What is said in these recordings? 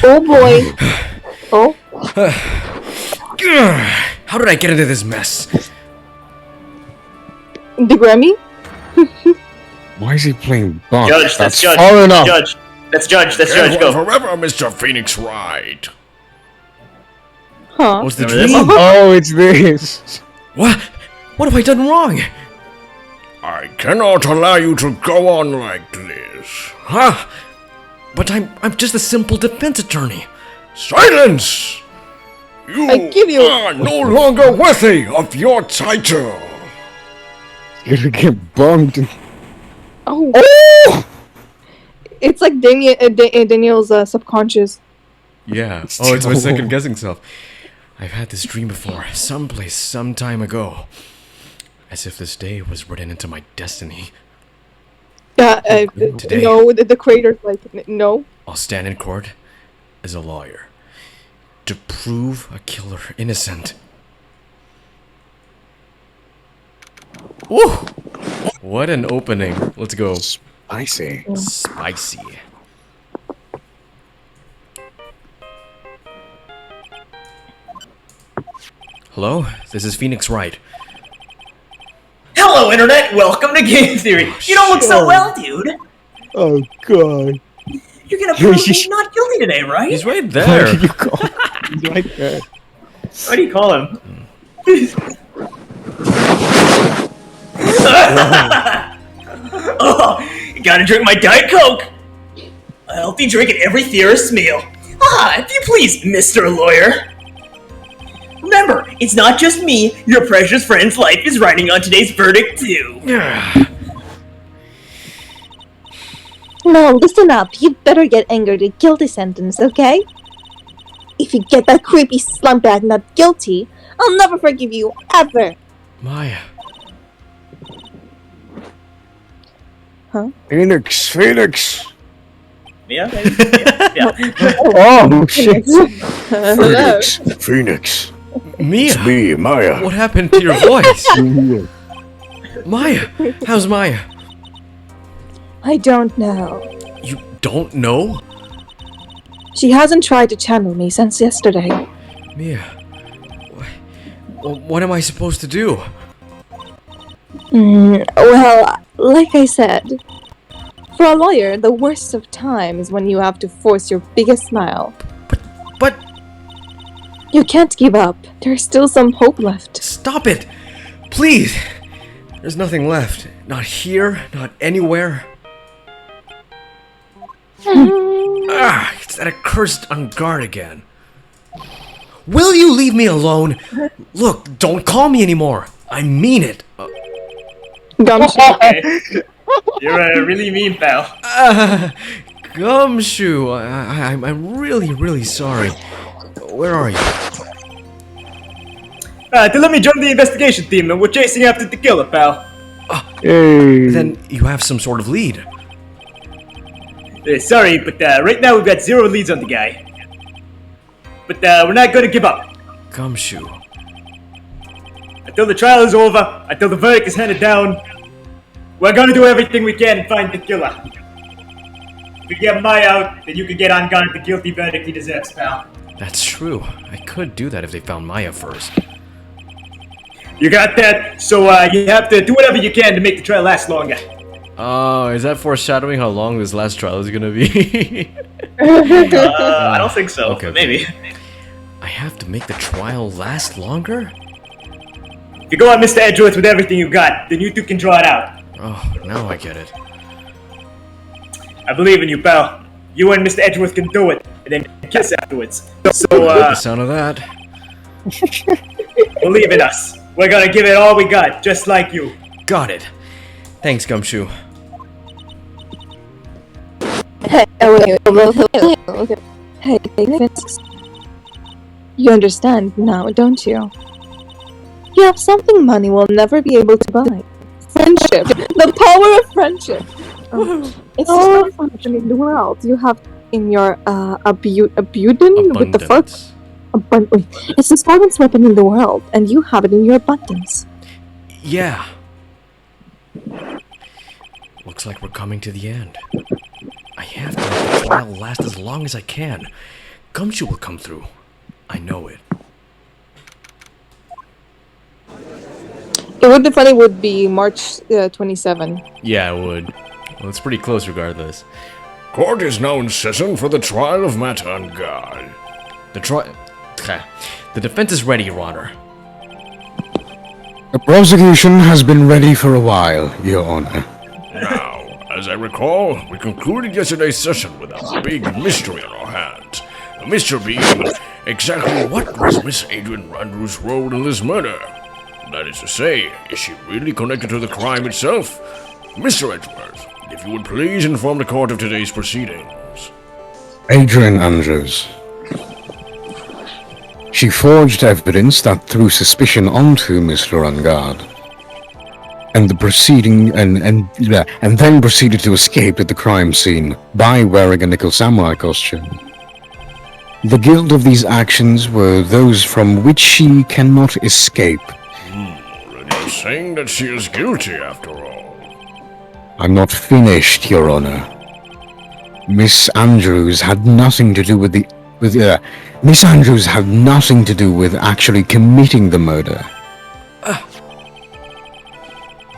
Oh boy. Oh. How did I get into this mess? The Grammy? Why is he playing bunk? Judge, that's Judge. far enough. Judge. That's Judge. That's Judge. Go. Forever, Mr. Phoenix Wright. Huh? What's the Remember dream? this? Oh, it's this. What? What have I done wrong? I cannot allow you to go on like this. Huh? But I'm just a simple defense attorney. Silence! You I give you- are no longer worthy of your title. You're gonna get bumped. Oh. It's like Daniel's subconscious. Yeah. Oh, it's my second guessing self. I've had this dream before, someplace, some time ago. As if this day was written into my destiny. Yeah, Today. no, the creator's like, no. I'll stand in court as a lawyer to prove a killer innocent. Woo! What an opening. Let's go. Spicy. Spicy. Hello? This is Phoenix Wright. Hello, Internet. Welcome to Game Theory. You don't look so sure. well, dude. Oh god. You're gonna prove me not guilty today, right? He's right Why there. did you call him? He's right there. What do you call him? Oh, you gotta drink my Diet Coke. A healthy drink at every theorist's meal. If you please, Mr. Lawyer. Remember, it's not just me. Your precious friend's life is riding on today's verdict, too. Now listen up, you better get angered and guilty sentence, okay? If you get that creepy slumbag not guilty, I'll never forgive you, ever! Maya. Phoenix. Yeah, yeah. Oh shit. Hello. Phoenix. Mia. Me, Maya. What happened to your voice? Maya. How's Maya? I don't know. You don't know? She hasn't tried to channel me since yesterday. Mia. What am I supposed to do? Well, like I said, for a lawyer, the worst of times when you have to force your biggest smile. But You can't give up. There's still some hope left. stop it! Please! There's nothing left. Not here, not anywhere. It's that accursed on guard again. Will you leave me alone? Look, don't call me anymore. I mean it. Gumshoe. You're really mean, pal. Gumshoe, I'm really sorry. Where are you? To let me join the investigation team, and we're chasing after the killer, pal. Hey. Then you have some sort of lead. Sorry, but right now we've got 0 leads on the guy. But we're not gonna give up. Gumshoe. Until the trial is over, until the verdict is handed down, we're gonna do everything we can to find the killer. If we get Maya out, then you can get on guard the guilty verdict he deserves, pal. That's true. I could do that if they found Maya first. You got that? So you have to do whatever you can to make the trial last longer. Oh, is that foreshadowing how long this last trial is gonna be? I don't think so. Okay. Maybe. I have to make the trial last longer? If you go on Mr. Edgeworth with everything you got, then you two can draw it out. Oh, now I get it. I believe in you, pal. You and Mr. Edgeworth can do it, and then kiss afterwards. So, The sound of that. believe in us. We're gonna give it all we got, just like you. Got it. Thanks, Gumshoe. Hey, okay. Hey, Phoenix. You understand now, don't you? You have something money will never be able to buy. Friendship. The power of friendship. It's the strongest weapon in the world. You have in your abundance. What the fuck? It's the strongest weapon in the world, and you have it in your abundance. Yeah. Looks like we're coming to the end. I have to make the trial last as long as I can. Gumshoe will come through. I know it. It would be funny. Would be March 27. Yeah, it would. Well, it's pretty close regardless. Court is now in session for the trial of matter and guard. The defense is ready, Your Honor. The prosecution has been ready for a while, Your Honor. Now, as I recall, we concluded yesterday's session with a big mystery on our hands. The mystery being exactly what was Miss Adrian Andrews' role in this murder. That is to say, is she really connected to the crime itself? Mr. Edgeworth, if you would please inform the court of today's proceedings. Adrian Andrews. She forged evidence that threw suspicion onto Mr. Ungard, and then proceeded to escape at the crime scene by wearing a nickel samurai costume. The guilt of these actions were those from which she cannot escape. Then you're saying that she is guilty after all. I'm not finished, Your Honor. Miss Andrews had nothing to do with Miss Andrews had nothing to do with actually committing the murder.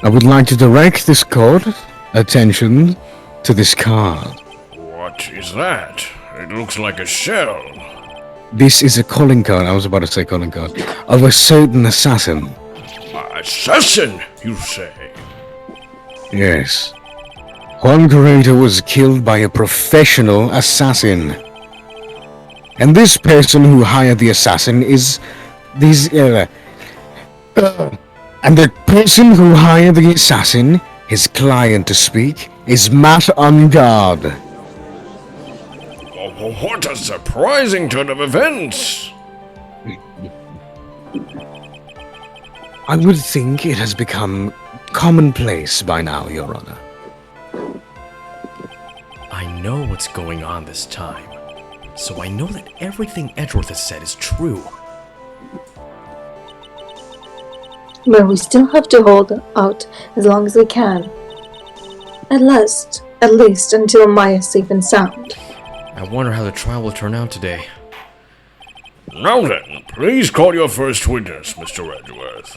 I would like to direct this court attention to this card. What is that? It looks like a shell. This is a calling card, I was about to say calling card, of a certain assassin. Assassin, you say? Yes. Juan Carreta was killed by a professional assassin. And this person who hired the assassin is... and the person who hired the assassin, his client to speak, is Matt Ungard. Oh, what a surprising turn of events! I would think it has become commonplace by now, Your Honor. I know what's going on this time. So I know that everything Edgeworth has said is true. But we still have to hold out as long as we can. At least until Maya's safe and sound. I wonder how the trial will turn out today. Now then, please call your first witness, Mr. Edgeworth.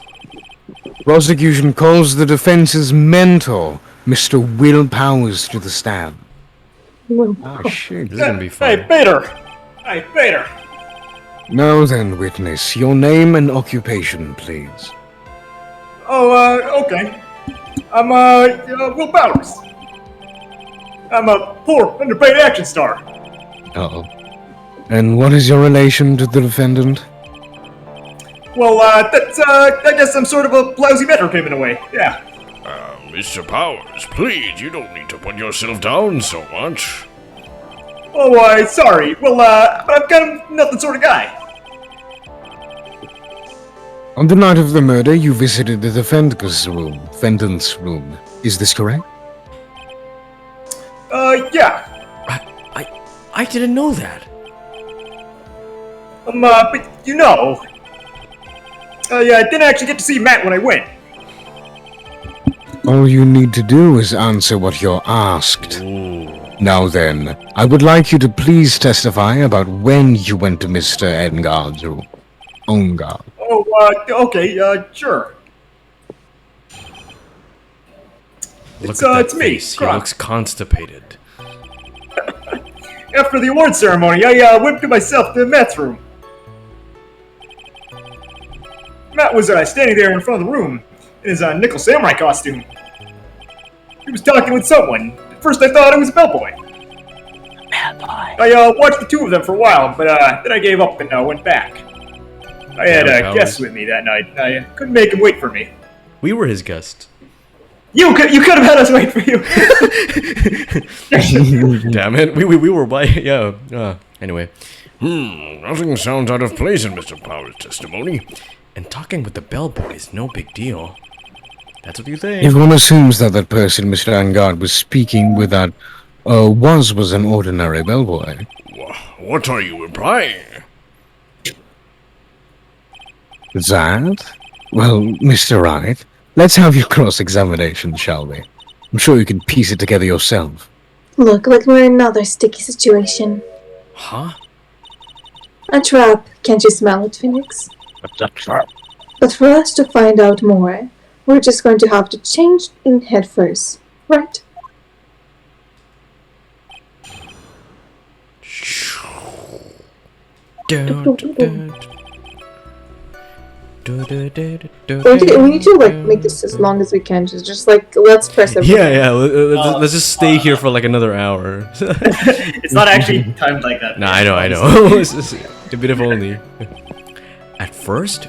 Prosecution calls the defense's mentor, Mr. Will Powers, to the stand. Oh, shit. This is gonna be fun. Hey, Peter! Hey, Peter! Now then, witness, your name and occupation, please. Oh, okay. I'm, Will Powers. I'm a poor, underpaid action star. Uh-oh. And what is your relation to the defendant? Well, that's, I guess I'm sort of a lousy veteran in a way, yeah. Mr. Powers, please, you don't need to put yourself down so much. Oh, sorry. Well, but I'm kind of nothing sort of guy. On the night of the murder, you visited the defendant's room. Is this correct? Yeah. I didn't know that. But you know, I didn't actually get to see Matt when I went. All you need to do is answer what you're asked. Now then, I would like you to please testify about when you went to Mr. Engard's room. Ungard. Oh, okay, sure. Look at that it's me, face. He Kronk. looks constipated. After the award ceremony, I went to myself to Matt's room. Matt was standing there in front of the room in his nickel samurai costume. He was talking with someone. At first I thought it was a bellboy. I watched the two of them for a while, but then I gave up and went back. I had a guest with me that night. I couldn't make him wait for me. We were his guest. You could have had us wait for you. Damn it. We were by... Yeah. Anyway. Nothing sounds out of place in Mr. Powers' testimony. And talking with the bellboy is no big deal. That's what you think. Everyone assumes that that person Mr. Ungard was speaking with that was an ordinary bellboy. What are you implying? That? Well, Mr. Wright, let's have your cross-examination, shall we? I'm sure you can piece it together yourself. Look like we're in another sticky situation. Huh? A trap, can't you smell it, Phoenix? What's a trap? But for us to find out more, we're just going to have to change in head first, right? We need to like make this as long as we can. Just like let's press everything. Yeah. Let's just stay here for like another hour. It's not actually timed like that. Nah, I know. It's just a bit of only. At first?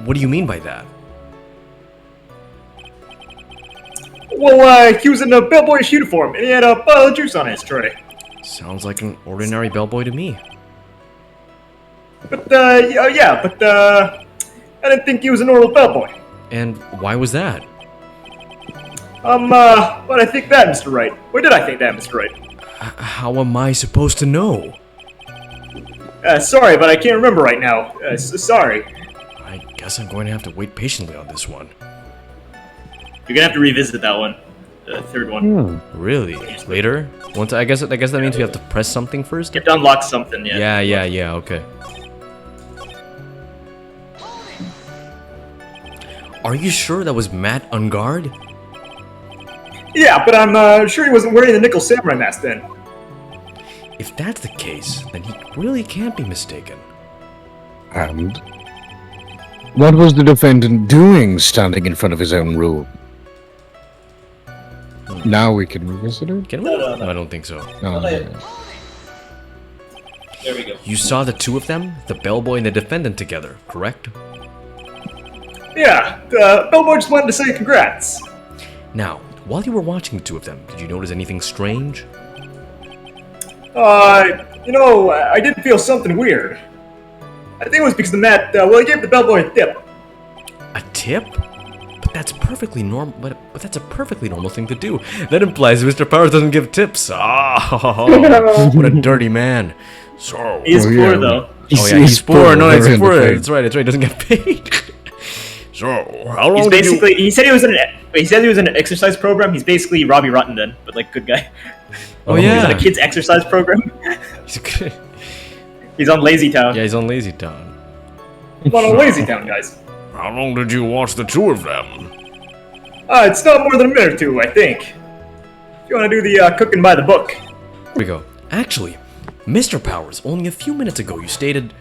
What do you mean by that? Well, he was in a bellboyish uniform, and he had a bottle of juice on his tray. Sounds like an ordinary bellboy to me. But, I didn't think he was a normal bellboy. And why was that? What I think that, Mr. Wright? Or did I think that, Mr. Wright? How am I supposed to know? Sorry, but I can't remember right now. Sorry. I guess I'm going to have to wait patiently on this one. You're gonna have to revisit that one. The third one. Really? Later? I guess that means we have to press something first? You have to unlock something, yeah. Yeah, okay. Are you sure that was Matt Ungard? Yeah, but I'm sure he wasn't wearing the nickel samurai mask then. If that's the case, then he really can't be mistaken. And what was the defendant doing standing in front of his own room? Now we can revisit it? Can we? No, I don't think so. No. There we go. You saw the two of them, the bellboy and the defendant together, correct? Yeah, the bellboy just wanted to say congrats. Now, while you were watching the two of them, did you notice anything strange? I did feel something weird. I think it was because the Matt, he gave the bellboy a tip. A tip? But that's perfectly normal. But that's a perfectly normal thing to do. That implies Mr. Powers doesn't give tips. What a dirty man. So, He's poor, though. He's poor. No, very he's poor. underpaid. That's right. He doesn't get paid. so how long He's did you... basically, he said he was in an exercise program. He's basically Robbie Rotten then, but like good guy. Oh He's in yeah. a kid's exercise program. He's He's on Lazy Town. yeah, he's on Lazy Town. He's on Lazy Town, guys. How long did you watch the two of them? It's not more than a minute or two, I think. If you want to do the cooking by the book. Here we go. Actually, Mr. Powers, only a few minutes ago you stated...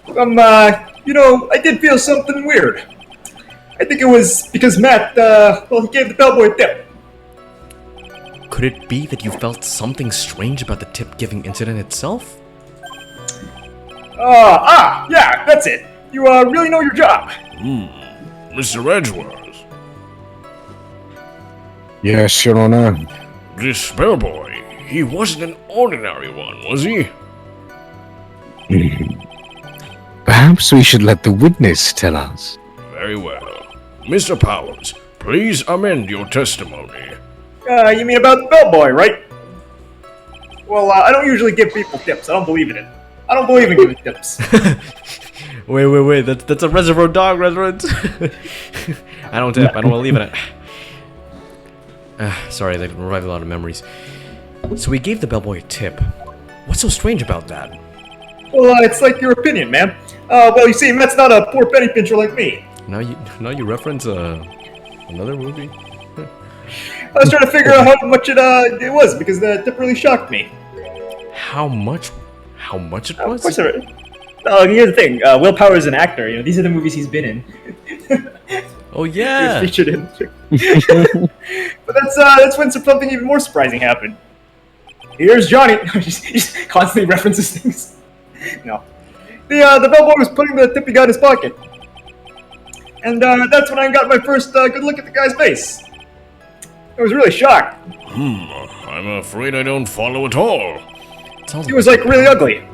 I did feel something weird. I think it was because Matt, he gave the bellboy a tip. Could it be that you felt something strange about the tip-giving incident itself? Yeah, that's it. You, really know your job. Mr. Edgeworth, Yes, Your Honor. this bellboy, he wasn't an ordinary one, was he? Perhaps we should let the witness tell us. Very well. Mr. Powers, please amend your testimony. You mean about the bellboy, right? Well, I don't usually give people tips. I don't believe in it. I don't believe in giving tips. Wait. That's a Reservoir Dog reference. I don't tip. I don't believe in it. Sorry, that revived a lot of memories. So we gave the bellboy a tip. What's so strange about that? Well, it's like your opinion, man. You see, Matt's not a poor penny pincher like me. Now you reference another movie. I was trying to figure out how much it was because the tip really shocked me. How much? How much it Of was? course, here's the thing. Will Power is an actor. You know, these are the movies he's been in. Oh He was yeah. featured in. But that's when something even more surprising happened. Here's Johnny. He constantly references things. No. The bellboy was putting the tip he got in his pocket. And that's when I got my first good look at the guy's face. I was really shocked. I'm afraid I don't follow at all. He was like really ugly.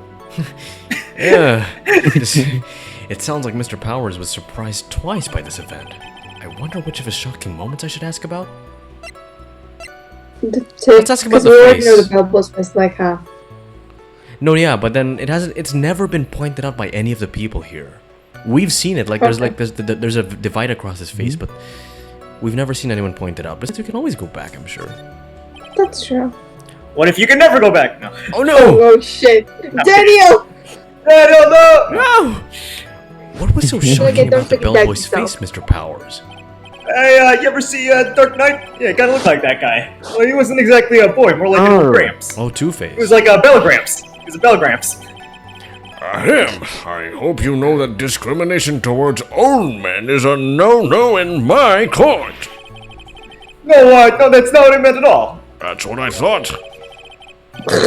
Yeah. It sounds like Mr. Powers was surprised twice by this event. I wonder which of his shocking moments I should ask about. Let's ask about the we already face. know the bellboy's face like half. No, yeah, but then it's never been pointed out by any of the people here. We've seen it, there's a divide across his face, but we've never seen anyone point it out. But we can always go back, I'm sure. That's true. What if you can never go back? No. Oh no! Oh shit. Daniel! No! No! What was so shocking don't about the take it back bellboy's yourself. face, Mr. Powers? Hey, you ever see Dark Knight? Yeah, kinda looked like that guy. Well, he wasn't exactly a boy, more like an old Gramps. Oh, He was Two-Face. like a Bella Gramps. He was a Bella Gramps. Ahem. I hope you know that discrimination towards old men is a no-no in my court. No, that's not what I meant at all. That's what I thought. In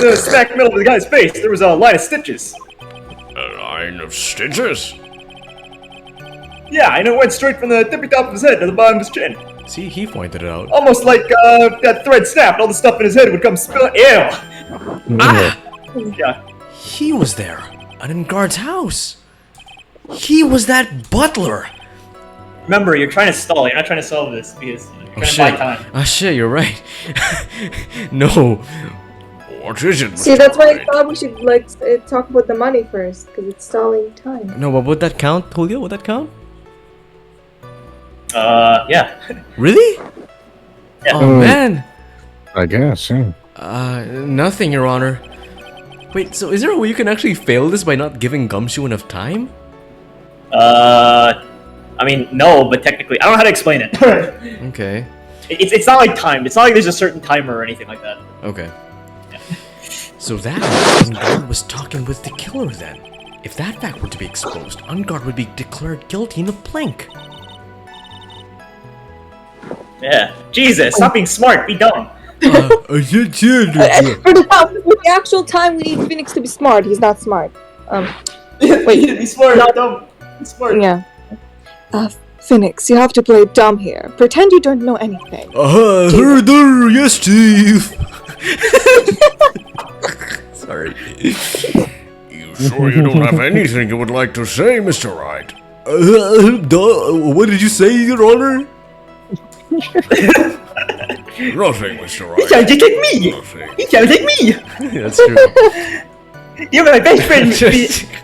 the smack middle of the guy's face, there was a line of stitches. A line of stitches? Yeah, and it went straight from the tippy top of his head to the bottom of his chin. See, he pointed it out. Almost like that thread snapped and all the stuff in his head would come spill. Ew! Ah! Yeah. He was there. In Guard's house. He was that butler. Remember, you're trying to stall. You're not trying to solve this because you're Oh trying to shit. buy time. Ah shit, you're right. No. What is it, See, Mr. that's why I Wright? thought we should talk about the money first, because it's stalling time. No, but would that count, Julio? Would that count? Yeah. Really? Yeah. Oh man. I guess, yeah. Nothing, Your Honor. Wait, so is there a way you can actually fail this by not giving Gumshoe enough time? I mean, no, but technically, I don't know how to explain it. Okay. It's not like timed. It's not like there's a certain timer or anything like that. Okay. So that means Ungard was talking with the killer then. If that fact were to be exposed, Ungard would be declared guilty in a blink. Yeah. Jesus, stop being smart. Be dumb. For the actual time, we need Phoenix to be smart. He's not smart. Wait. Be smart. Not dumb. Be smart. Yeah. Phoenix, you have to play dumb here. Pretend you don't know anything. Herder, yes, Chief. Sorry. You sure you don't have anything you would like to say, Mr. Wright? What did you say, Your Honor? Nothing, Mr. He Wright. can't take me. Nothing. He can't take me. That's true. You're my best friend,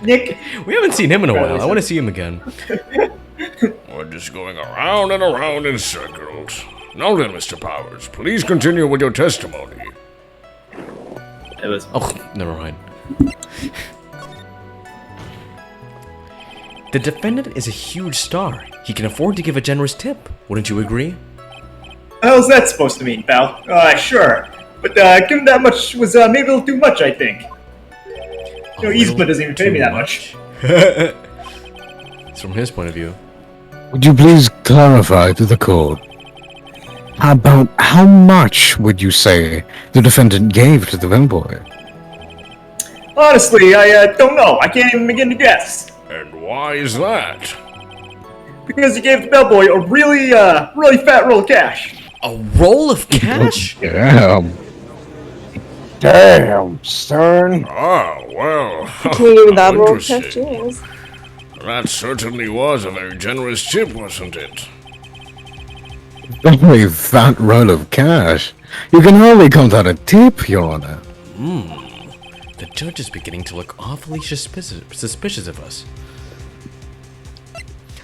Nick. We haven't seen him in a while. I want to see him again. We're just going around and around in circles. Now then, Mr. Powers, please continue with your testimony. It was. Oh, never mind. The defendant is a huge star. He can afford to give a generous tip. Wouldn't you agree? What the hell's that supposed to mean, pal? Sure. But giving that much was maybe a little too much, I think. You know, Eastman doesn't even pay me that much. It's from his point of view. Would you please clarify to the court about how much would you say the defendant gave to the bellboy? Honestly, I don't know. I can't even begin to guess. And why is that? Because he gave the bellboy a really fat roll of cash. A roll of cash? Damn, son. Ah, well. Maybe that how roll of cash, interesting. jeez. That certainly was a very generous tip, wasn't it? Very fat roll of cash. You can hardly call that a tip, Your Honor. The judge is beginning to look awfully suspicious of us.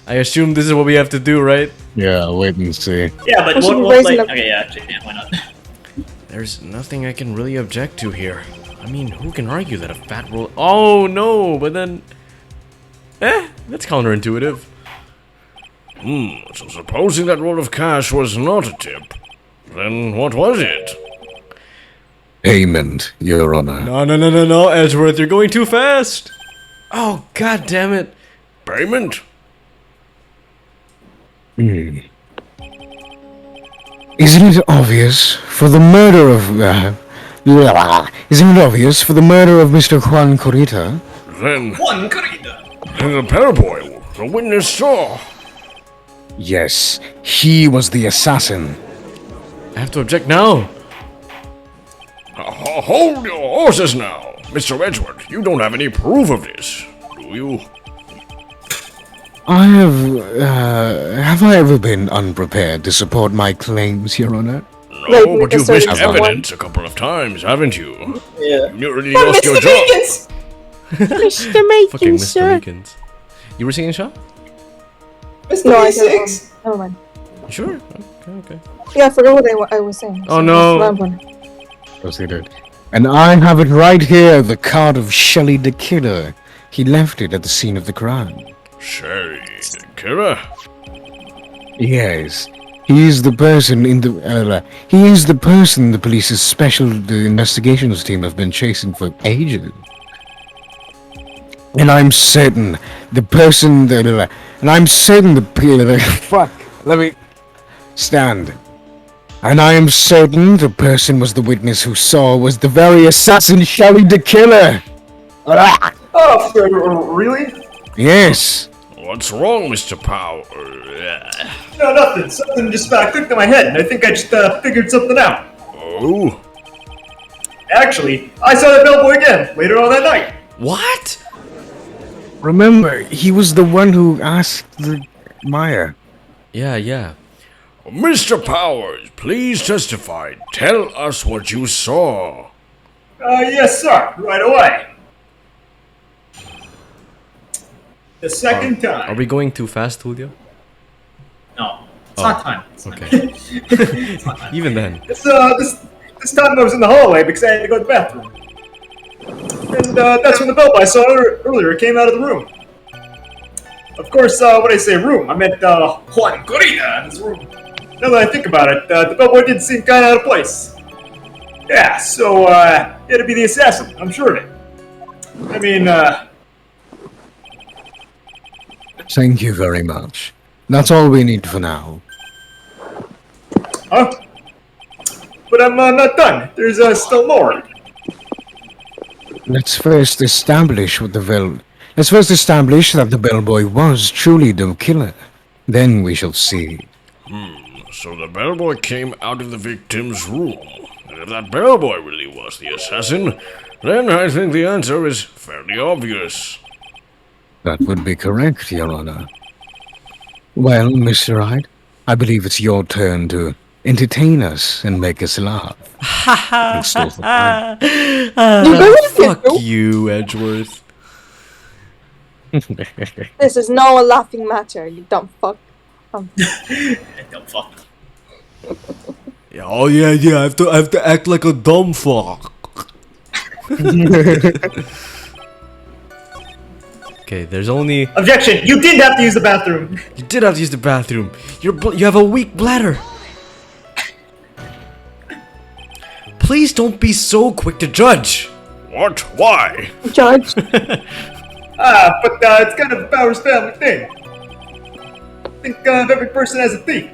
I assume this is what we have to do, right? Yeah, wait and see. Yeah, but I should what raise like? it up. Okay, yeah, actually, yeah, why not? There's nothing I can really object to here. I mean, who can argue that a fat roll... Oh, no, but then... that's counterintuitive. So supposing that roll of cash was not a tip, then what was it? Payment, Your Honor. No, Edgeworth, you're going too fast! Oh, god damn it. Payment? Isn't it obvious for the murder of... isn't it obvious for the murder of Mr. Juan Corita? Then One corrida. the bellboy, the witness saw. Yes, he was the assassin. I have to object now. Hold your horses now. Mr. Edgeworth, you don't have any proof of this, do you? Have I ever been unprepared to support my claims, Your Honor? Like, No, we but you've asserted missed someone. evidence a couple of times, haven't you? Yeah. You nearly lost your Mr. job. Vegans! Mr. Fucking Macon, Mr. sir. Meekins. You were singing, Shaw? Mr. No, I V6! Never mind. You sure? Okay. Yeah, I forgot what I was saying. Oh, no. that's what I'm gonna- Proceeded. And I have it right here, the card of Shelley the Killer. He left it at the scene of the crime. Sherry, the killer? Yes. He is the person the police's special investigations team have been chasing for ages. And I'm certain the person fuck, let me stand. And I am certain the person was the witness who saw was the very assassin Shelley the Killer. Oh, really? Yes. What's wrong, Mr. Power? No, nothing. Something just clicked in my head, and I think I just figured something out. Oh? Actually, I saw that bellboy again later on that night. What? Remember, he was the one who asked the Maya. Yeah. Mr. Powers, please testify. Tell us what you saw. Yes, sir. Right away. The second time. Are we going too fast, Julio? No, it's not time. Okay. Even then. This time I was in the hallway because I had to go to the bathroom. And that's when the bellboy I saw earlier came out of the room. Of course, when I say room, I meant Juan Corina in his room. Now that I think about it, the bellboy did seem kind of out of place. Yeah, so he had to be the assassin. I'm sure of it. I mean, Thank you very much. That's all we need for now. huh? But I'm not done. There's still more. Let's first establish that the bellboy was truly the killer. Then we shall see. So the bellboy came out of the victim's room. And if that bellboy really was the assassin, then I think the answer is fairly obvious. That would be correct, Your Honor. Well, Mr. Hyde, I believe it's your turn to entertain us and make us laugh. And stall for time. Fuck you, Edgeworth. This is no laughing matter, you dumb fuck. Dumb fuck. Yeah, oh yeah, I have to act like a dumb fuck. Okay, there's only... Objection! You did have to use the bathroom! You did have to use the bathroom. You have a weak bladder. Please don't be so quick to judge. What? Why? Judge, But it's kind of a Powers family thing. I think every person has a thief.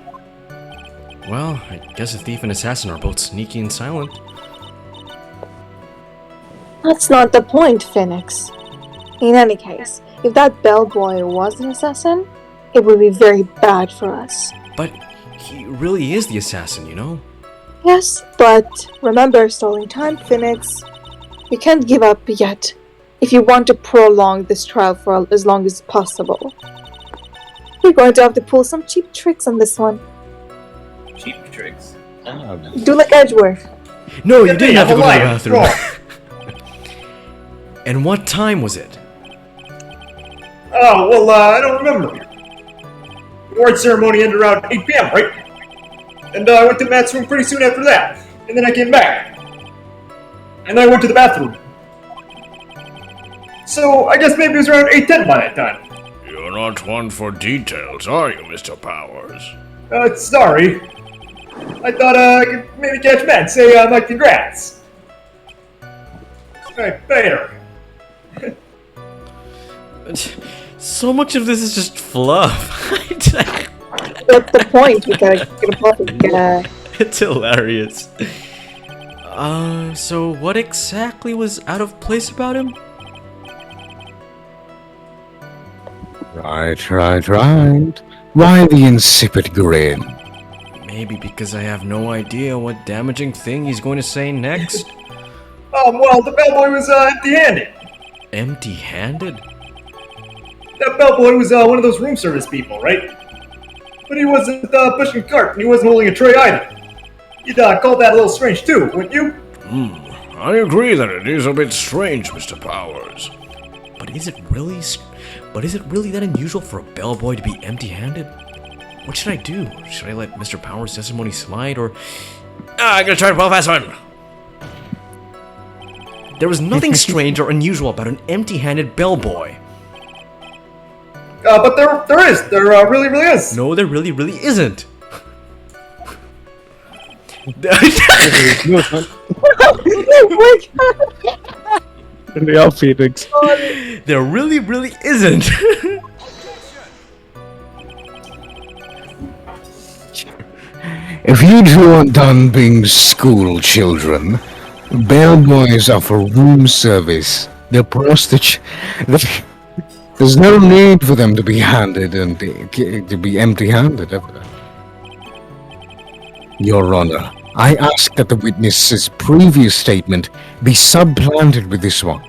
Well, I guess a thief and assassin are both sneaky and silent. that's not the point, Phoenix. In any case, if that bellboy was an assassin, it would be very bad for us. But he really is the assassin, you know? Yes, but remember stalling time, Phoenix. We can't give up yet if you want to prolong this trial for as long as possible. We're going to have to pull some cheap tricks on this one. Cheap tricks. Do like Edgeworth. No, you Yeah, didn't have to I'm go to the a liar. bathroom. And what time was it? Oh, well, I don't remember. The award ceremony ended around 8 p.m., right? And I went to Matt's room pretty soon after that. And then I came back. And I went to the bathroom. So I guess maybe it was around 8:10 by that time. You're not one for details, are you, Mr. Powers? Sorry. I thought I could maybe catch Matt and say my congrats. Right, later. So much of this is just fluff. That's the point. We gotta get a perfect. It's hilarious. So what exactly was out of place about him? Right. Why the insipid grin? Maybe because I have no idea what damaging thing he's going to say next. Well, the bellboy was empty-handed. Empty-handed? That bellboy was one of those room service people, right? But he wasn't pushing a cart, and he wasn't holding a tray either. You'd call that a little strange too, wouldn't you? I agree that it is a bit strange, Mr. Powers. But is it really that unusual for a bellboy to be empty-handed? What should I do? Should I let Mr. Powers' testimony slide, or... I'm gonna try to pull a fast one! There was nothing strange or unusual about an empty-handed bellboy. But there is. There really is. No, there really isn't. They are Phoenix. There really isn't. If you two are done being school children, bellboys are for room service. They're prostitutes. There's no need for them to be handed and to be empty-handed ever. Your Honor, I ask that the witness's previous statement be supplanted with this one.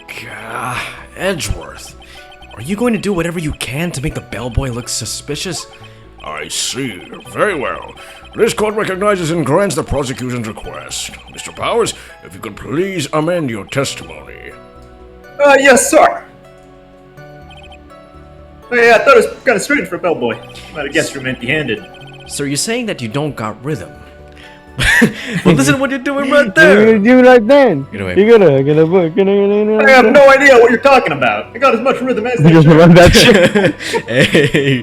Gah, Edgeworth, are you going to do whatever you can to make the bellboy look suspicious? I see. Very well. This court recognizes and grants the prosecution's request. Mr. Powers, if you could please amend your testimony. Yes, sir. Oh, yeah, I thought it was kind of strange for a bellboy. Might have guessed from empty-handed. So you're saying that you don't got rhythm? Well, listen to what you're doing right You're there. gonna do like that. Get away. You're gonna I have no idea what you're talking about. I got as much rhythm as You're this. gonna run that shit. Hey.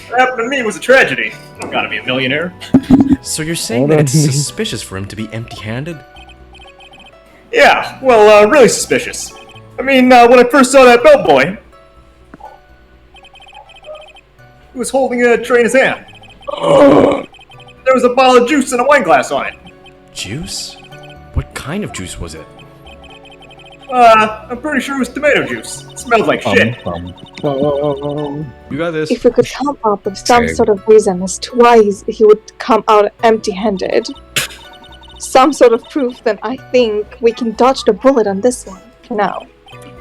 What happened to me was a tragedy. I'm gotta be a millionaire. So you're saying that it's suspicious for him to be empty-handed? Yeah, well, really suspicious. I mean, when I first saw that bellboy, he was holding a tray in his hand. There was a bottle of juice and a wine glass on it. Juice? What kind of juice was it? I'm pretty sure it was tomato juice. It smelled like shit. You got this. If we could come up with some sort of reason as to why he would come out empty-handed, some sort of proof, then I think we can dodge the bullet on this one for now.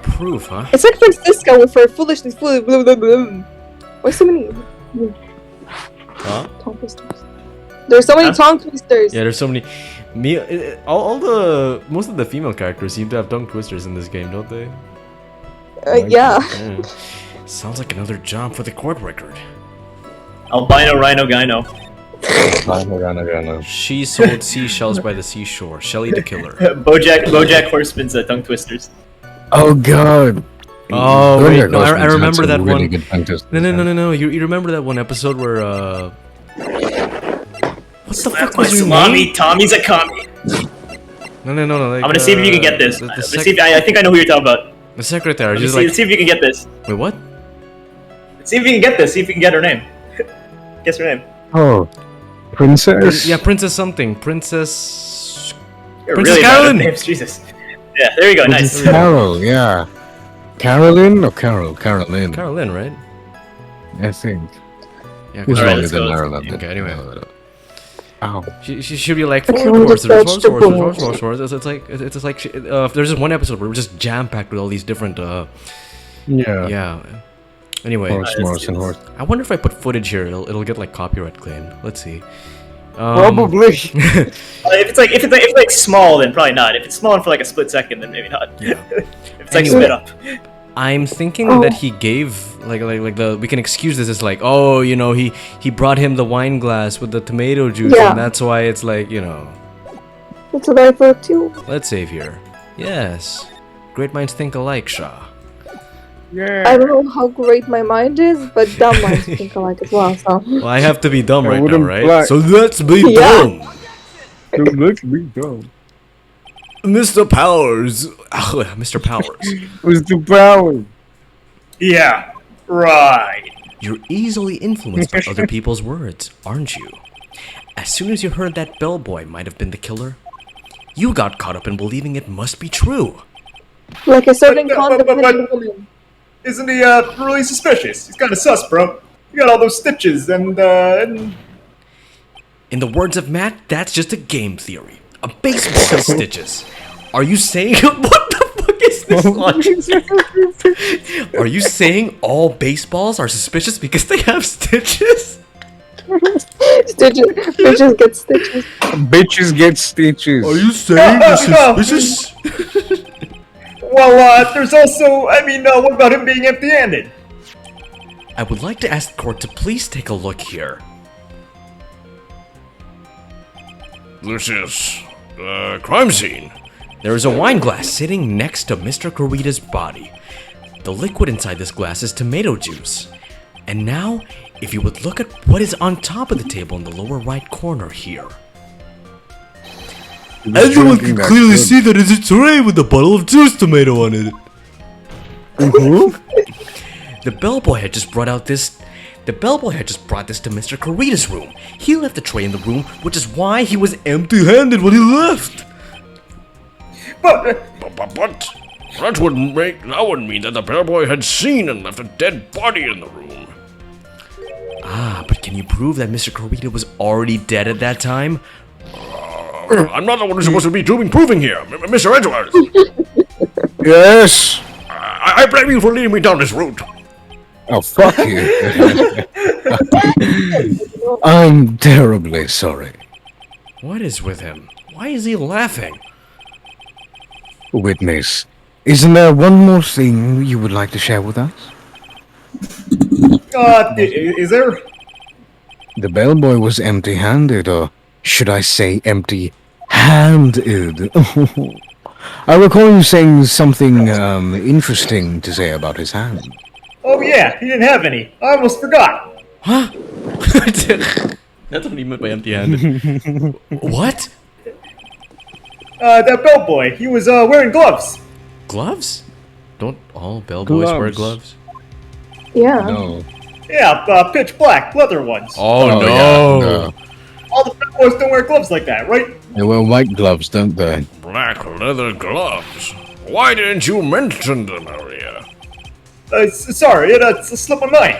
Proof, huh? It's like Francisco with her foolishly blah blah blah. Why so many Huh? tongue twisters? There's so many tongue twisters. Yeah, there's so many. Most of the female characters seem to have tongue twisters in this game, don't they? Yeah. Yeah. Sounds like another job for the court record. Albino rhino gyno. She sold seashells by the seashore. Shelley the killer. Bojack Horseman's tongue twisters. Oh God! Oh Bojack wait, no, I Horseman's had remember some that really one. good tongue twisters. No. You remember that one episode where what the fuck My was your salami, name? Tommy's a commie. No. Like, I'm gonna see if you can get this. Let's see if, I think I know who you're talking about. the secretary. Let's She's see, like, let's see if you can get this. wait, what? Let's see if you can get this. See if you can get her name. Guess her name. Oh, princess. Yeah, Princess something. Princess. You're Princess really bad at Carolyn! names, Jesus. Yeah, there you go. Nice. Carol, yeah. Carolyn or Carol? Carolyn. Carolyn, right? I think. Yeah. Who's Alright, longer let's than go. Ireland? Okay, anyway. Ow. She should be like Okay, forward we course. just There's dodged the bullet. It's like there's just one episode where we're just jam packed with all these different Yeah. yeah. Anyway, Horse and horse. I wonder if I put footage here, it'll get like copyright claim. Let's see. Probably. If it's like small, then probably not. If it's small for like a split second, then maybe not. Yeah. If it's like Anyway. spit up. I'm thinking Oh. that he gave like the we can excuse this as like, oh, you know, he brought him the wine glass with the tomato juice, Yeah. and that's why it's like, you know. That's what I thought too. Let's save here. Yes, great minds think alike, Shah. I don't know how great my mind is, but dumb minds think alike as well. So Well, I have to be dumb right now, wouldn't right? fly. So let's be Yeah. dumb. Let's be dumb. Mr. Powers. Mr. Powers. Who's the power? Yeah. Right. You're easily influenced by other people's words, aren't you? As soon as you heard that bellboy might have been the killer, you got caught up in believing it must be true. like a certain But- condemned woman. Isn't he really suspicious? He's kind of sus, bro. You got all those stitches and In the words of Matt, that's just a game theory. A baseball has stitches. Are you saying what the fuck is this logic? Are you saying all baseballs are suspicious because they have stitches? Stitches, bitches get stitches. Bitches get stitches. you saying they're suspicious? well, there's also. I mean, what about him being empty-handed? I would like to ask the court to please take a look here. This is crime scene. There is a wine glass sitting next to Mr. Kurita's body. The liquid inside this glass is tomato juice. And now, if you would look at what is on top of the table in the lower right corner here. Everyone can clearly see that it's a tray with a bottle of juice tomato on it. The bellboy had just brought this to Mr. Kurita's room. He left the tray in the room, which is why he was empty-handed when he left. But But that wouldn't mean that the bellboy had seen and left a dead body in the room. Ah, but can you prove that Mr. Kurita was already dead at that time? I'm not the one who's supposed to be doing proving here, Mr. Edgeworth. Yes. I blame you for leading me down this route. Oh, fuck you. I'm terribly sorry. What is with him? Why is he laughing? Witness, isn't there one more thing you would like to share with us? is there? The bellboy was empty-handed, or should I say empty-handed? I recall you saying something interesting to say about his hand. Oh yeah, he didn't have any. I almost forgot. Huh? That's what he meant by empty-handed. What? That bellboy, he was wearing gloves. Gloves? Don't all bellboys wear gloves? Yeah. No. Yeah, pitch black, leather ones. Oh, no. Yeah, no. All the bellboys don't wear gloves like that, right? They wear white gloves, don't they? Black leather gloves. Why didn't you mention them earlier? Sorry, it's a slip of mine.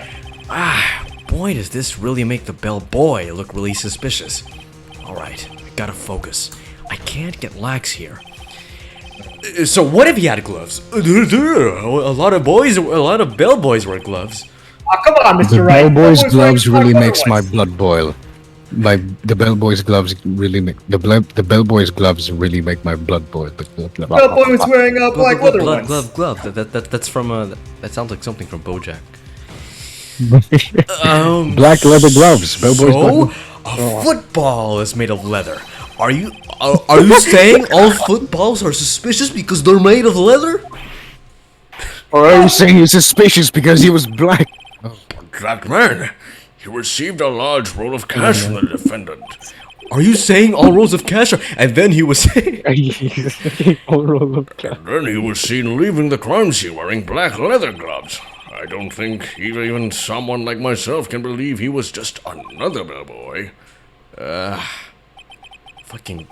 Ah, boy, does this really make the bellboy look really suspicious. Alright, I gotta focus. I can't get lax here. So what if he had gloves? A lot of bellboys wear gloves. Oh, come on, Mr. The Wright. bellboy's Bellboys gloves wearing really black makes my leather ones. blood boil. The bellboy's gloves really make the bellboy's gloves really make my blood boil. Bellboy was wearing black leather ones. Glove. That's from that sounds like something from BoJack. Black leather gloves. Bellboy's So, black. a football is made of leather. Are you saying all footballs are suspicious because they're made of leather? Or are you saying he's suspicious because he was black? That man, he received a large roll of cash from the defendant. Are you saying all rolls of cash are, and then he was saying... And then he was seen leaving the crime scene wearing black leather gloves. I don't think even someone like myself can believe he was just another bellboy. Fucking...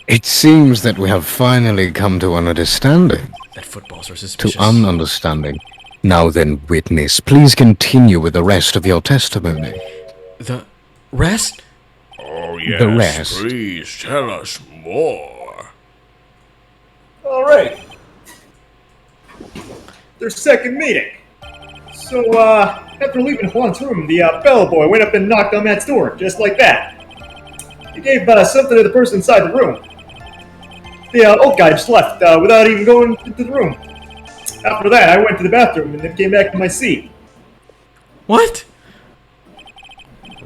It seems that we have finally come to an understanding. That footballs are To suspicious. an understanding. Now then, witness, please continue with the rest of your testimony. The rest? Oh yes, The rest. please tell us more. All right. Their second meeting. So, after leaving Juan's room, the bellboy went up and knocked on Matt's door, just like that. He gave something to the person inside the room. The old guy just left without even going into the room. After that, I went to the bathroom and then came back to my seat. What?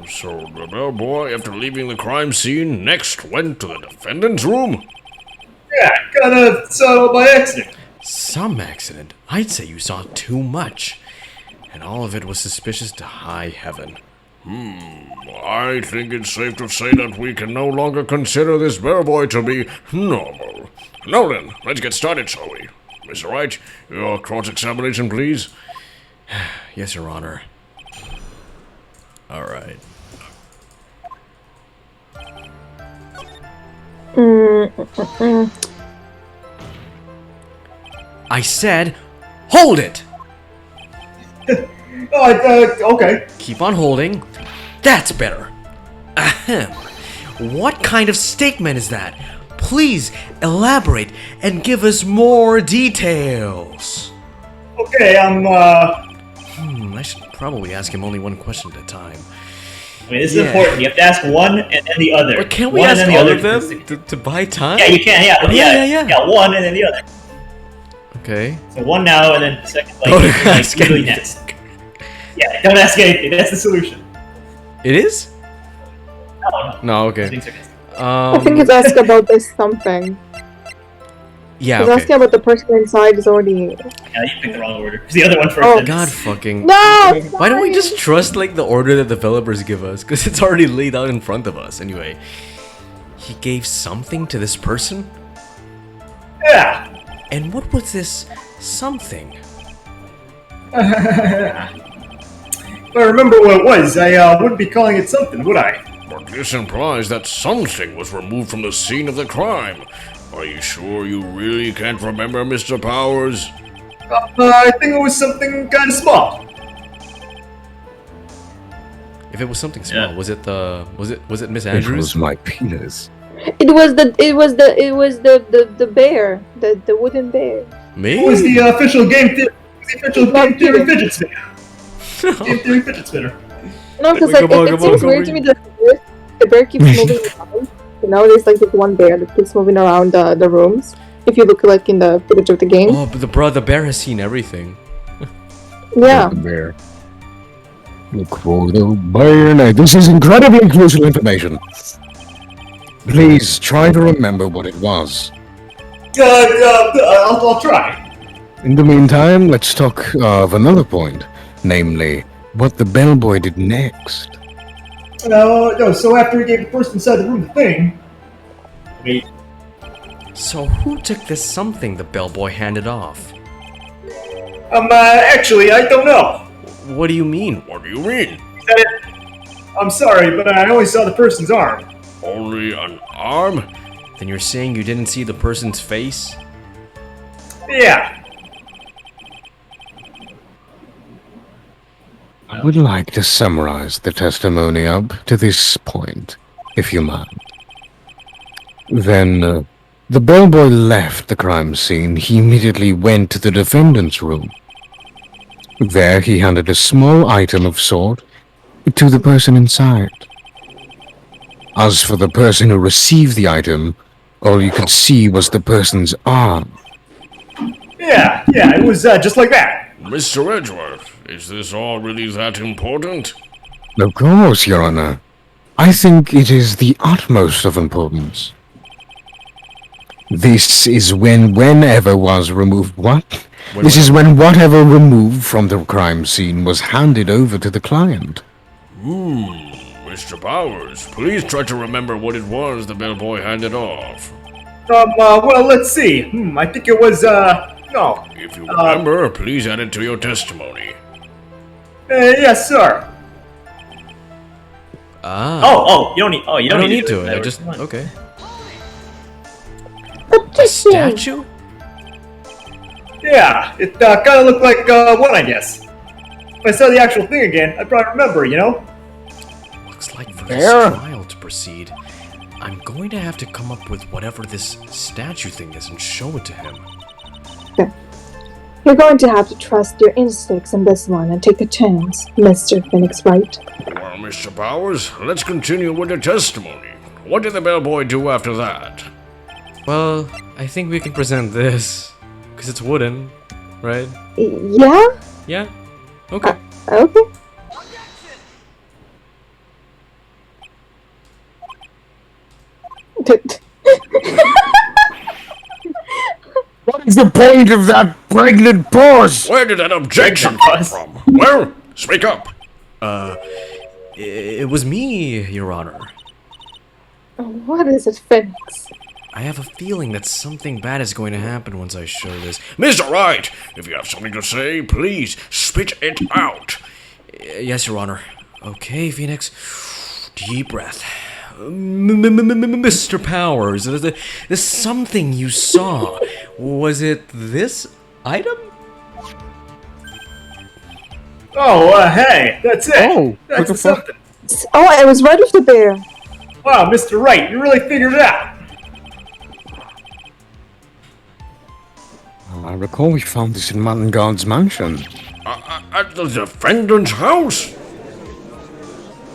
So the bellboy, after leaving the crime scene, next went to the defendant's room? Yeah, kinda saw it all by accident. Some accident. I'd say you saw too much. And all of it was suspicious to high heaven. I think it's safe to say that we can no longer consider this bellboy to be normal. Now then, let's get started, shall we? Mr. Wright, your cross-examination, please. Yes, Your Honor. Alright. I said, hold it! Okay. Keep on holding. That's better. Ahem. What kind of statement is that? Please elaborate and give us more details. Okay, I should probably ask him only one question at a time. I mean, this is Yeah. important. You have to ask one and then the other. But can't we One ask and then the all other. of them to buy time? Yeah, you can. Yeah. Yeah, one and then the other. Okay. So one now and then the second. Don't Like, ask usually anything. next. Yeah, don't ask anything. That's the solution. It is? No. No, Being okay. sarcastic. I think he's asked about this something. Yeah, He's okay. asking about the person inside is already. Yeah, you picked the wrong order. It's the other one first. Oh, then God this. fucking. No! Why don't we just trust like the order that developers give us? Because it's already laid out in front of us. Anyway, he gave something to this person? Yeah. And what was this something? If I remember what it was, I wouldn't be calling it something, would I? But this implies that something was removed from the scene of the crime. Are you sure you really can't remember, Mr. Powers? I think it was something kind of small. If it was something small, Yeah. was it Miss It Andrews? was my penis. It was the bear, the wooden bear. Me? It was the official game theory. Fidget spinner. Game theory fidget spinner. No, because Wait, like come on, it come seems on, weird come to me that the bear keeps moving around. You know, there's like this one bear that keeps moving around the rooms. If you look like in the footage of the game, Oh, but the bear has seen everything. yeah. The bear. Look for the bear. Now, this is incredibly crucial information. Please try to remember what it was. I'll try. In the meantime, let's talk of another point, namely, what the bellboy did next. No, so after he gave the person inside the room the thing, So who took this something the bellboy handed off? actually, I don't know. What do you mean? What do you mean? Is that it? I'm sorry, but I only saw the person's arm. Only an arm? Then you're saying you didn't see the person's face? Yeah. I would like to summarize the testimony up to this point, if you mind. Then, the bellboy left the crime scene. He immediately went to the defendant's room. There, he handed a small item of sort to the person inside. As for the person who received the item, all you could see was the person's arm. Yeah, it was just like that. Mr. Edgeworth, is this all really that important? Of course, Your Honor. I think it is the utmost of importance. This is when whenever was removed what? This is when whatever removed from the crime scene was handed over to the client. Mr. Powers, please try to remember what it was the bellboy handed off. Well, let's see. I think it was, no. If you remember, please add it to your testimony. Yes, sir. Ah. Oh, you don't need, I don't need to. I Whatever. just okay. But A statue? Yeah, it kind of looked like one, I guess. If I saw the actual thing again, I'd probably remember, you know? Looks like for this There. trial to proceed, I'm going to have to come up with whatever this statue thing is and show it to him. You're going to have to trust your instincts in this one and take a chance, Mr. Phoenix Wright. Well, Mr. Powers, let's continue with the testimony. What did the bellboy do after that? Well, I think we can present this because it's wooden, right? Yeah? Yeah. Okay. Okay. What is the point of that pregnant pause? Where did that objection come from? Well, speak up. It was me, Your Honor. What is it, Phoenix? I have a feeling that something bad is going to happen once I show this. Mr. Wright, if you have something to say, please spit it out. Yes, Your Honor. Okay, Phoenix. Deep breath. Mr. Powers, there's something you saw. Was it this item? Oh, hey, that's it. Oh, that's what the fuck? something. Oh, I was right with the bear. Wow, Mr. Wright, you really figured it out. I recall we found this in Mountain Guard's mansion. At the defendant's house?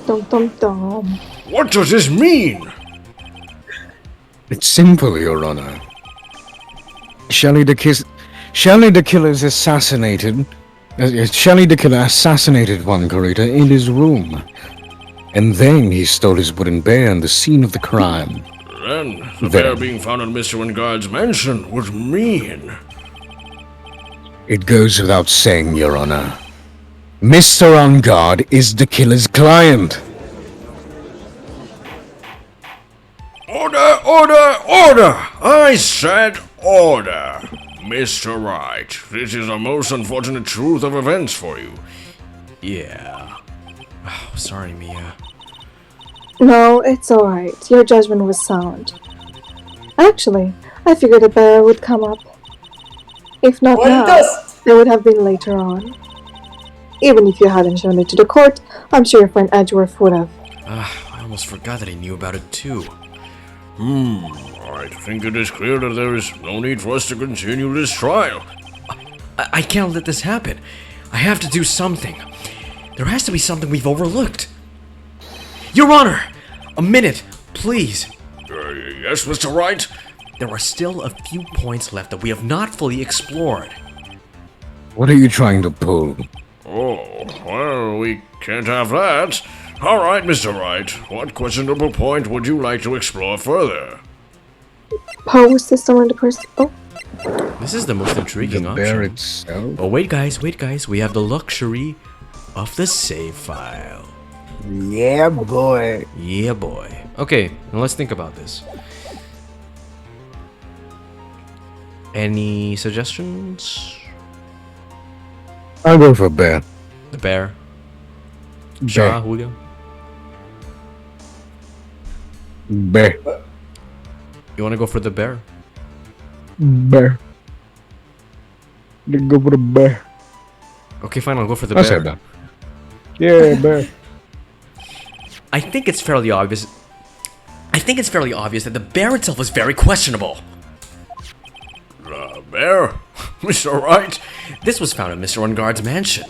Dum dum dum. What does this mean? It's simple, Your Honor. Shelley the Killer's assassinated. Shelley the Killer assassinated one Karita in his room. And then he stole his wooden bear on the scene of the crime. Then, the bear being found in Mr. Wingard's mansion would mean... It goes without saying, Your Honor. Mr. On Guard is the killer's client. Order, order, order! I said order! Mr. Wright, this is the most unfortunate truth of events for you. Yeah. Oh, sorry, Mia. No, it's alright. Your judgment was sound. Actually, I figured a bear would come up. If not But it now, doesn't. it would have been later on. Even if you hadn't shown it to the court, I'm sure your friend Edgeworth would have. I almost forgot that he knew about it too. I think it is clear that there is no need for us to continue this trial. I can't let this happen. I have to do something. There has to be something we've overlooked. Your Honor! A minute, please. Yes, Mr. Wright? There are still a few points left that we have not fully explored. What are you trying to pull? Oh, well, we can't have that. All right, Mr. Wright, what questionable point would you like to explore further? Pose this somewhere in the person. Oh, This is the most intriguing The bear option. itself? Oh, wait, guys, we have the luxury of the save file. Yeah, boy. Yeah, boy. Okay, now let's think about this. Any suggestions? I'll go for bear. The bear. Bear. Shah, Julio. Bear. You want to go for the bear? Bear. Let's go for the bear. Okay, fine. I'll go for the I bear. said that. Yeah, bear. I think it's fairly obvious. That the bear itself is very questionable. Bear? Mr. Wright? This was found in Mr. Ungard's mansion.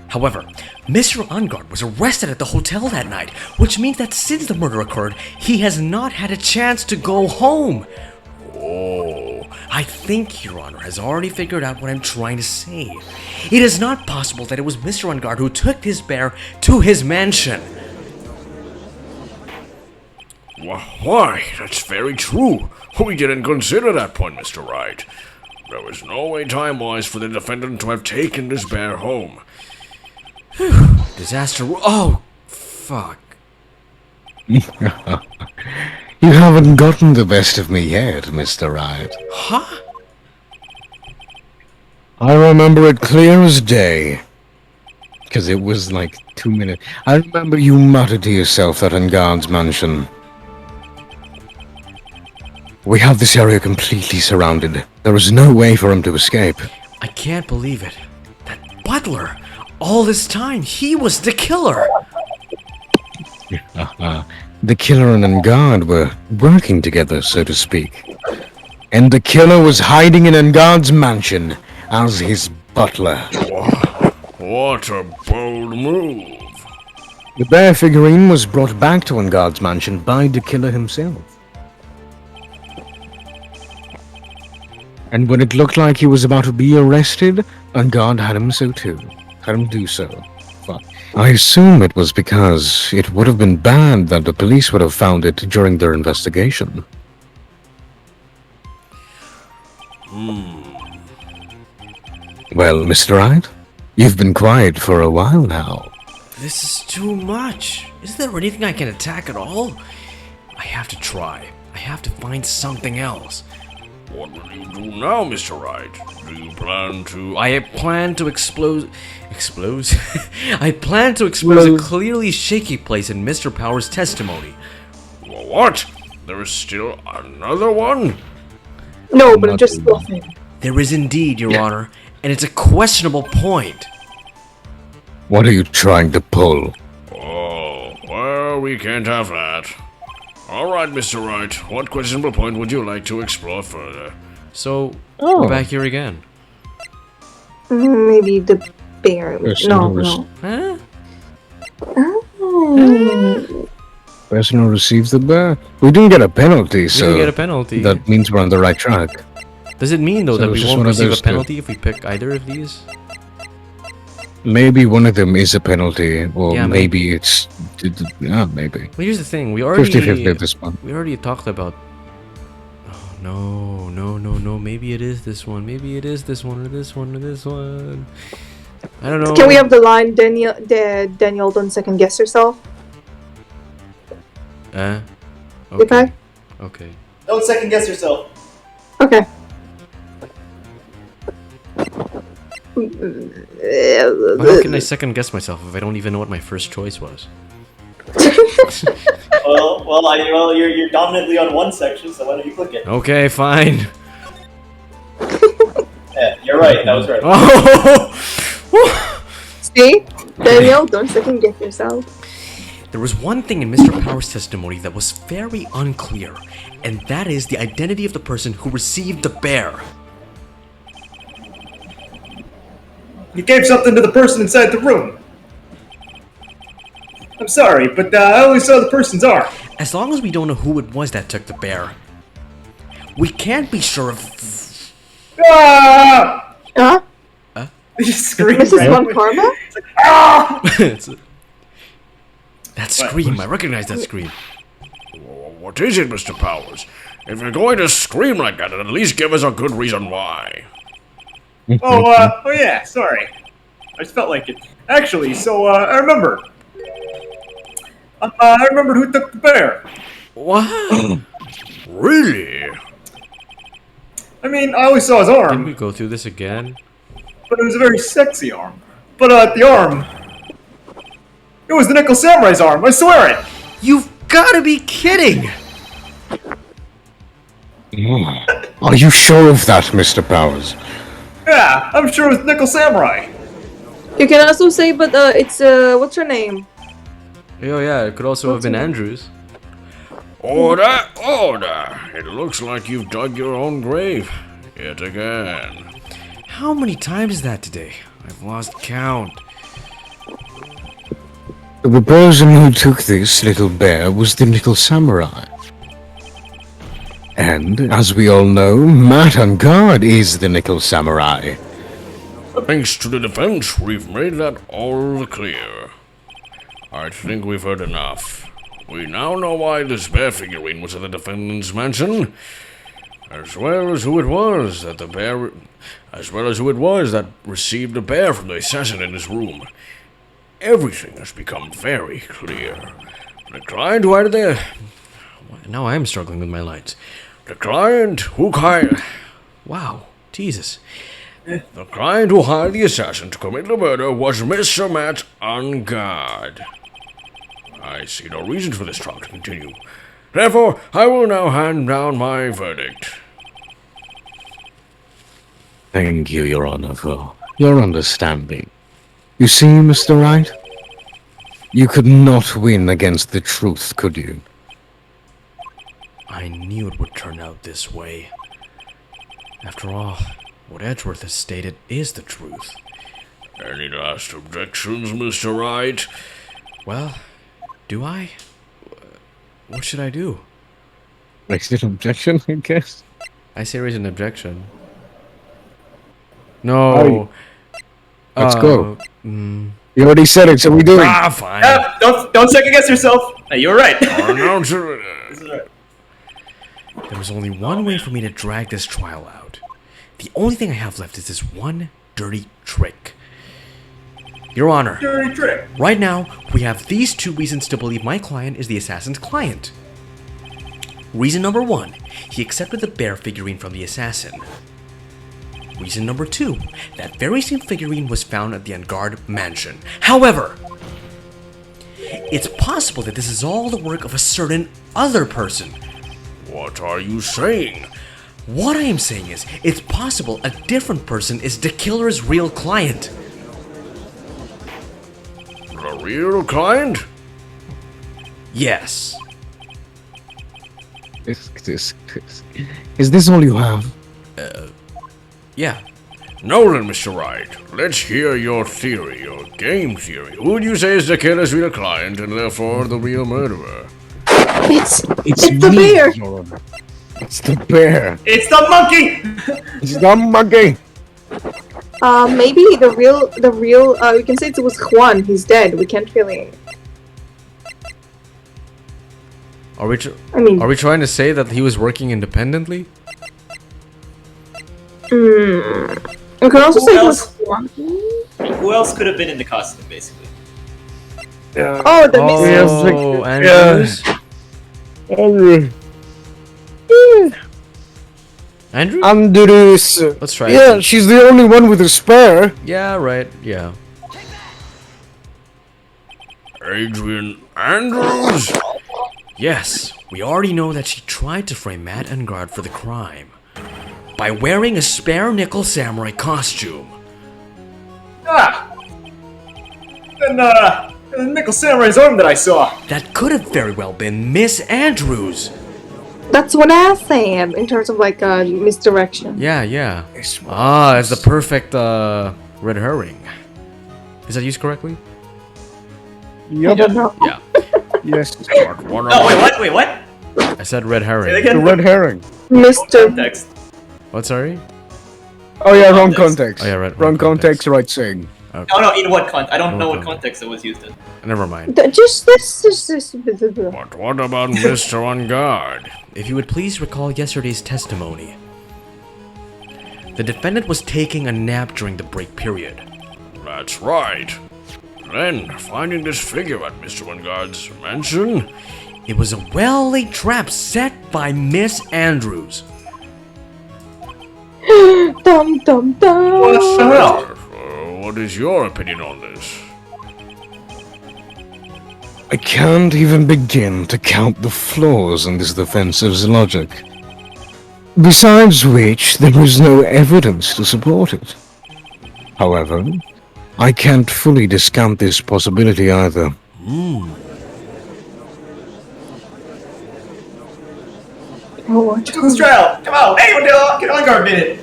However, Mr. Ungard was arrested at the hotel that night, which means that since the murder occurred, he has not had a chance to go home. Oh, I think Your Honor has already figured out what I'm trying to say. It is not possible that it was Mr. Ungard who took his bear to his mansion. Why, that's very true. We didn't consider that point, Mr. Wright. There was no way time-wise for the defendant to have taken this bear home. Disaster. Oh, fuck. You haven't gotten the best of me yet, Mr. Wright. Huh? I remember it clear as day. Because it was like 2 minutes. I remember you muttered to yourself that in Guard's mansion. We have this area completely surrounded. There is no way for him to escape. I can't believe it. That butler, all this time, he was the killer. The killer and Engard were working together, so to speak. And the killer was hiding in Engard's mansion as his butler. What a bold move. The bear figurine was brought back to Engard's mansion by the killer himself. And when it looked like he was about to be arrested, Engard had him so too. Had him do so. But I assume it was because it would have been bad that the police would have found it during their investigation. Well, Mr. Wright, you've been quiet for a while now. This is too much. Is there anything I can attack at all? I have to try. I have to find something else. What will you do now, Mr. Wright? Do you plan to... I plan to explode... I plan to expose a clearly shaky place in Mr. Power's testimony. What? There is still another one? No, but I'm just bluffing. There is indeed, Your Honor, and it's a questionable point. What are you trying to pull? Oh, well, we can't have that. All right, Mr. Wright, what questionable point would you like to explore further? So, we're back here again. Maybe the bear. Person No, who no. Huh? Person who receives the bear? We didn't get a penalty, We so didn't get a penalty. that means we're on the right track. Does it mean, though, So that it's we just won't one of receive a those two. penalty if we pick either of these? Maybe one of them is a penalty, or Yeah, maybe it's... Yeah, maybe. Well, here's the thing. We already 50-50 at this point. we already talked about No. Maybe it is this one. Maybe it is this one or this one or this one. I don't know. Can we have the line, Daniel, don't second guess yourself? Okay. Okay. Okay. Don't second guess yourself. Okay. How can I second guess myself if I don't even know what my first choice was? Well, you're dominantly on one section, so why don't you click it? Okay, fine. Yeah, you're right. That was right. Oh! See? Daniel, don't second guess yourself. There was one thing in Mr. Power's testimony that was very unclear, and that is the identity of the person who received the bear. You gave something to the person inside the room. I'm sorry, but I only saw the person's arm. As long as we don't know who it was that took the bear, we can't be sure of... Ah! Huh? They just screamed. This is randomly. one karma? It's like, ah! That scream, I recognize that scream. What is it, Mr. Powers? If you're going to scream like that, at least give us a good reason why. Oh yeah, sorry. I just felt like it. Actually, so, I remembered. I remembered who took the bear. What? Really? I mean, I only saw his Didn't arm, we go through this again? but it was a very sexy arm. But, the arm... It was the Nickel Samurai's arm, I swear it! You've gotta be kidding! Are you sure of that, Mr. Powers? Yeah, I'm sure it was Nickel Samurai. You can also say, but it's what's her name? Oh yeah, it could also have been Andrews. Order! Order! It looks like you've dug your own grave. Yet again. How many times is that today? I've lost count. The person who took this little bear was the Nickel Samurai. And, as we all know, Matt and God is the Nickel Samurai. Thanks to the defense, we've made that all clear. I think we've heard enough. We now know why this bear figurine was at the defendant's mansion, as well as who it was that received the bear from the assassin in his room. Everything has become very clear. The client who hired the... Now I am struggling with my lines. The client who hired... Wow, Jesus. The client who hired the assassin to commit the murder was Mr. Matt on guard. I see no reason for this trial to continue. Therefore, I will now hand down my verdict. Thank you, Your Honor, for your understanding. You see, Mr. Wright? You could not win against the truth, could you? I knew it would turn out this way. After all, what Edgeworth has stated is the truth. Any last objections, Mr. Wright? Well, do I? What should I do? Raise an objection, I guess? I say raise an objection. No. Let's go. Mm, You already said it, so we do it. Ah, fine. Don't second guess yourself. Hey, you were right. Our announcer... This is right. there was only one way for me to drag this trial out. The only thing I have left is this one dirty trick. Your Honor, Dirty trick. right now, we have these two reasons to believe my client is the assassin's client. Reason number one, he accepted the bear figurine from the assassin. Reason number two, that very same figurine was found at the Engard mansion. However, it's possible that this is all the work of a certain other person. What are you saying? What I am saying is, it's possible a different person is the killer's real client. The real client? Yes. Is this all you have? Yeah. No then, Mr. Wright. Let's hear your theory, your game theory. Who would you say is the killer's real client and therefore the real murderer? It's It's the me, bear. Your Honor. It's the bear. It's the monkey. It's the monkey. Maybe the real, we can say it was Juan. He's dead. We can't really. Are we I mean, trying to say that he was working independently? You can also Who say it else? was one. Who else could have been in the costume, basically? Oh, the Miss. Oh, Andrews? Andrew. Andrew? Andrews. Let's try Yeah, it. she's the only one with a spare. Yeah, right, yeah. Adrian Andrews? Yes, we already know that she tried to frame Matt Engard for the crime by wearing a spare nickel samurai costume. Ah! And, the Nickel Samurai's arm that I saw. That could have very well been Miss Andrews. That's what I said in terms of like misdirection. Yeah, yeah. Ah, it's the perfect red herring. Is that used correctly? I don't know. Yeah. Yes. But what Oh, wait, about what? Wait, what? I said red Say it herring. The again. red herring. Mr. Context. What, sorry? Oh yeah, wrong Context. context. Oh, yeah, right, Wrong wrong context, right saying. No, in what context? I don't know what Okay. context it was used in. Never mind. Just this. But what about Mr. On Guard? If you would please recall yesterday's testimony. The defendant was taking a nap during the break period. That's right. Then, finding this figure at Mr. On Guard's mansion, It was a well-laid trap set by Miss Andrews. Dum dum dum. What the hell? what is your opinion on this? I can't even begin to count the flaws in this defensive's logic. Besides which, there is no evidence to support it. However, I can't fully discount this possibility either. Oh, Strail, come on. Hey, get on guard a minute.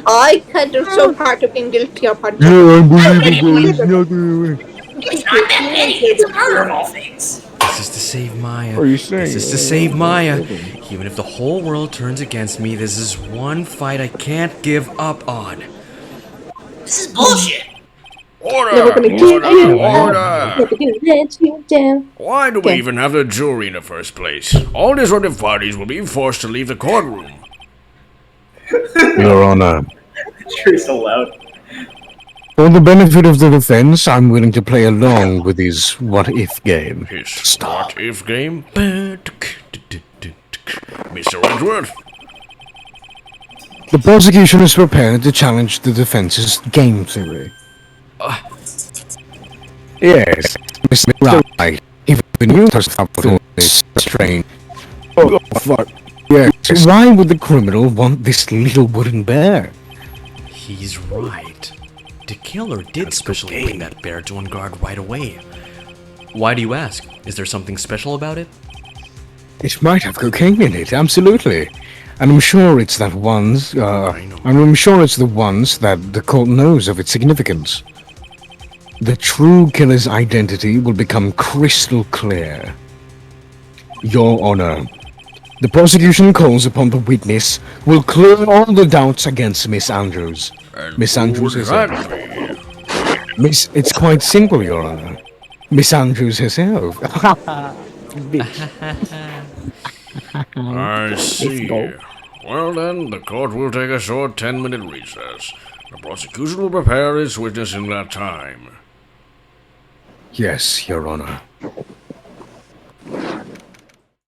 I can't do so hard of being guilty of hard. Yeah, unbelievable. It's not It's not that petty. It's a murder of all things. This is to save Maya. Are you saying? This is to save Maya. Even if the whole world turns against me, this is one fight I can't give up on. This is bullshit. Order! Never gonna keep Order! you. Order! Never gonna let you down. Why do we Okay. even have the jury in the first place? All disruptive parties will be forced to leave the courtroom. Your Honor, Jury's so loud. for the benefit of the defense, I'm willing to play along with his what-if game. His what-if game? Mr. Wentworth? The prosecution is prepared to challenge the defense's game theory. Yes, Mr. Right. Even you thought this strange. Oh, fuck. Yes. Why would the criminal want this little wooden bear? He's right. The killer did specially bring that bear to on guard right away. Why do you ask? Is there something special about it? It might have cocaine in it, absolutely. And I'm sure it's that ones, and I'm sure it's the ones that the court knows of its significance. The true killer's identity will become crystal clear. Your Honor, the prosecution calls upon the witness will clear all the doubts against Miss Andrews. And Miss who Andrews would is that it. be? Miss, it's quite simple, Your Honor. Miss Andrews herself. I see. Well then, the court will take a short 10-minute recess. The prosecution will prepare its witness in that time. Yes, Your Honor.